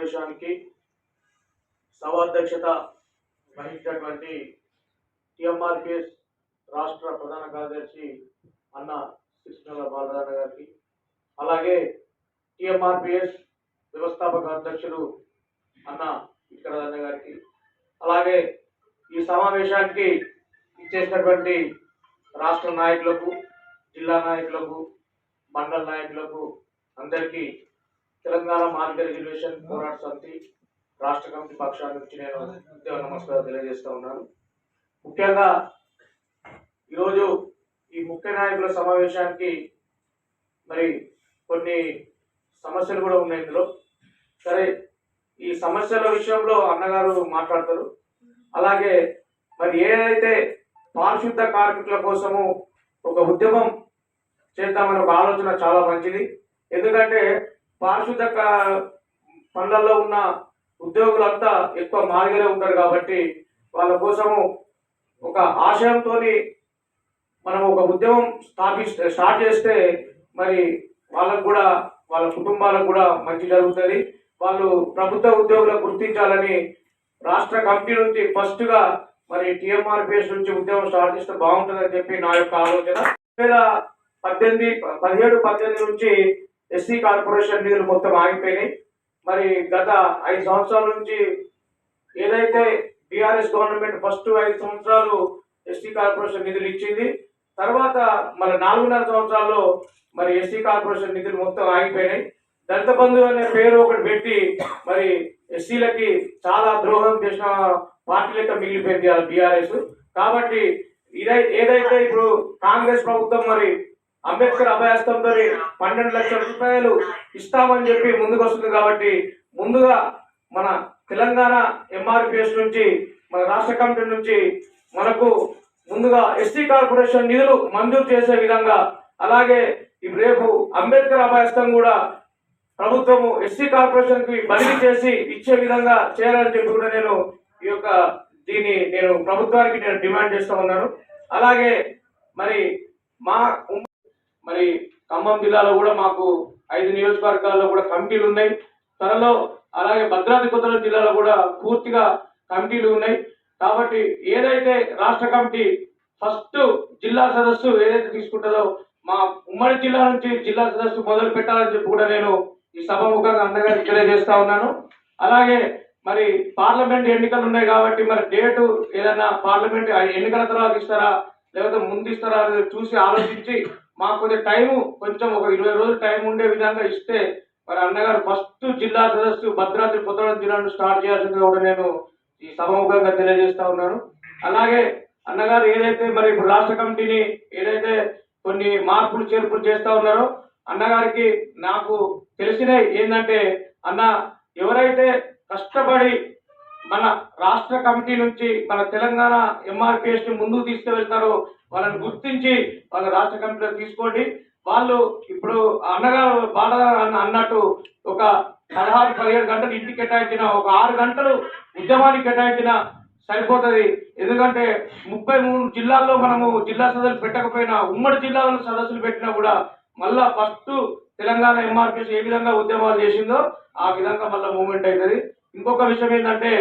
సమావేశానికి సభాధ్యక్షత వహించినటువంటి టిఎంఆర్పిఎస్ రాష్ట్ర ప్రధాన కార్యదర్శి అన్న కృష్ణల బాలరాజ గారికి, అలాగే టిఎంఆర్పిఎస్ వ్యవస్థాపక అధ్యక్షులు అన్న విక్రమన్న గారికి, అలాగే ఈ సమావేశానికి ఇచ్చేసినటువంటి రాష్ట్ర నాయకులకు, జిల్లా నాయకులకు, మండల నాయకులకు అందరికీ తెలంగాణ మార్కెట్ రిజర్వేషన్ పోరాట సమితి రాష్ట్ర కమిటీ పక్షాల నుంచి నేను ఉద్యోగ నమస్కారం తెలియజేస్తూ ఉన్నాను. ముఖ్యంగా ఈరోజు ఈ ముఖ్య నాయకుల సమావేశానికి మరి కొన్ని సమస్యలు కూడా ఉన్నాయి ఇందులో. సరే, ఈ సమస్యల విషయంలో అన్నగారు మాట్లాడతారు. అలాగే మరి ఏదైతే పారిశుద్ధ కార్మికుల కోసము ఒక ఉద్యమం చేద్దామని ఒక ఆలోచన చాలా మంచిది. ఎందుకంటే పారిశుద్ధ పనులలో ఉన్న ఉద్యోగులంతా ఎక్కువ మాదిగలే ఉంటారు కాబట్టి వాళ్ళ కోసము ఒక ఆశయంతో మనం ఒక ఉద్యమం స్టార్ట్ చేస్తే మరి వాళ్ళకు కూడా, వాళ్ళ కుటుంబాలకు కూడా మంచి జరుగుతుంది. వాళ్ళు ప్రభుత్వ ఉద్యోగులకు గుర్తించాలని రాష్ట్ర కమిటీ నుంచి ఫస్ట్గా మరి టిఎంఆర్పిఎస్ నుంచి ఉద్యమం స్టార్ట్ చేస్తే బాగుంటుందని చెప్పి నా యొక్క ఆలోచన. 2017-18 నుంచి ఎస్సీ కార్పొరేషన్ నిధులు మొత్తం ఆగిపోయినాయి. మరి గత 5 సంవత్సరాల నుంచి ఏదైతే బీఆర్ఎస్ గవర్నమెంట్ ఫస్ట్ 5 సంవత్సరాలు ఎస్సీ కార్పొరేషన్ నిధులు ఇచ్చింది, తర్వాత మరి 4.5 సంవత్సరాల్లో మరి ఎస్సీ కార్పొరేషన్ నిధులు మొత్తం ఆగిపోయినాయి. దళిత బంధు అనే పేరు ఒకటి పెట్టి మరి ఎస్సీలకి చాలా ద్రోహం చేసిన పార్టీ లెక్క మిగిలిపోయింది బీఆర్ఎస్. కాబట్టి ఏదైతే ఇప్పుడు కాంగ్రెస్ ప్రభుత్వం మరి అంబేద్కర్ అభయాస్తంతో 12 లక్షల రూపాయలు ఇస్తామని చెప్పి ముందుకు వస్తుంది. కాబట్టి ముందుగా మన తెలంగాణ ఎంఆర్పిఎస్ నుంచి, మన రాష్ట్ర కమిటీ నుంచి మనకు ముందుగా ఎస్టీ కార్పొరేషన్ నిధులు మంజూరు చేసే విధంగా, అలాగే రేపు అంబేద్కర్ అభయాస్తం కూడా ప్రభుత్వము ఎస్సీ కార్పొరేషన్ కి బదిలీ చేసి ఇచ్చే విధంగా చేయాలని చెప్పి కూడా నేను ఈ యొక్క దీన్ని నేను ప్రభుత్వానికి నేను డిమాండ్ చేస్తూ ఉన్నాను. అలాగే మరి ఖమ్మం జిల్లాలో కూడా మాకు 5 నియోజకవర్గాల్లో కూడా కమిటీలు ఉన్నాయి త్వరలో. అలాగే భద్రాద్రి కొత్తగూడెం జిల్లాలో కూడా పూర్తిగా కమిటీలు ఉన్నాయి. కాబట్టి ఏదైతే రాష్ట్ర కమిటీ ఫస్ట్ జిల్లా సదస్సు ఏదైతే తీసుకుంటుందో మా ఉమ్మడి జిల్లా నుంచి జిల్లా సదస్సు మొదలు పెట్టాలని చెప్పి కూడా నేను ఈ సభాముఖంగా అందరికీ తెలియజేస్తా ఉన్నాను. అలాగే మరి పార్లమెంట్ ఎన్నికలు ఉన్నాయి కాబట్టి మరి డేటు ఏదైనా పార్లమెంట్ ఎన్నికల తర్వాత ఇస్తారా లేకపోతే ముందు ఇస్తారా అనేది చూసి ఆలోచించి మాకు కొంచెం టైము, కొంచెం ఒక 20 రోజులు టైం ఉండే విధంగా ఇస్తే మరి అన్నగారు ఫస్ట్ జిల్లా సదస్సు భద్రాద్రి కొత్తగూడెం జిల్లాను స్టార్ట్ చేయాల్సిందిగా కూడా నేను ఈ సభాముఖంగా తెలియజేస్తా ఉన్నాను. అలాగే అన్నగారు ఏదైతే మరి ఇప్పుడు రాష్ట్ర కమిటీని ఏదైతే కొన్ని మార్పులు చేర్పులు చేస్తా ఉన్నారో అన్నగారికి నాకు తెలిసినవి ఏంటంటే, అన్న ఎవరైతే కష్టపడి మన రాష్ట్ర కమిటీ నుంచి మన తెలంగాణ ఎంఆర్పిఎస్ ని ముందుకు తీసుకువెళ్తారో వాళ్ళని గుర్తించి వాళ్ళ రాష్ట్ర కమిటీలో తీసుకోండి. వాళ్ళు ఇప్పుడు అన్నగారు బాలగారు అన్నట్టు ఒక 16-17 గంటలు ఇంటికి కేటాయించిన, ఒక 6 గంటలు ఉద్యమానికి కేటాయించిన సరిపోతుంది. ఎందుకంటే 33 జిల్లాల్లో మనము జిల్లా సదస్సులు పెట్టకపోయినా, ఉమ్మడి జిల్లాలో సదస్సులు పెట్టినా కూడా మళ్ళా ఫస్ట్ తెలంగాణ ఎంఆర్పిఎస్ ఏ విధంగా ఉద్యమాలు చేసిందో ఆ విధంగా మళ్ళీ మూవ్మెంట్ అవుతుంది. ఇంకొక విషయం ఏంటంటే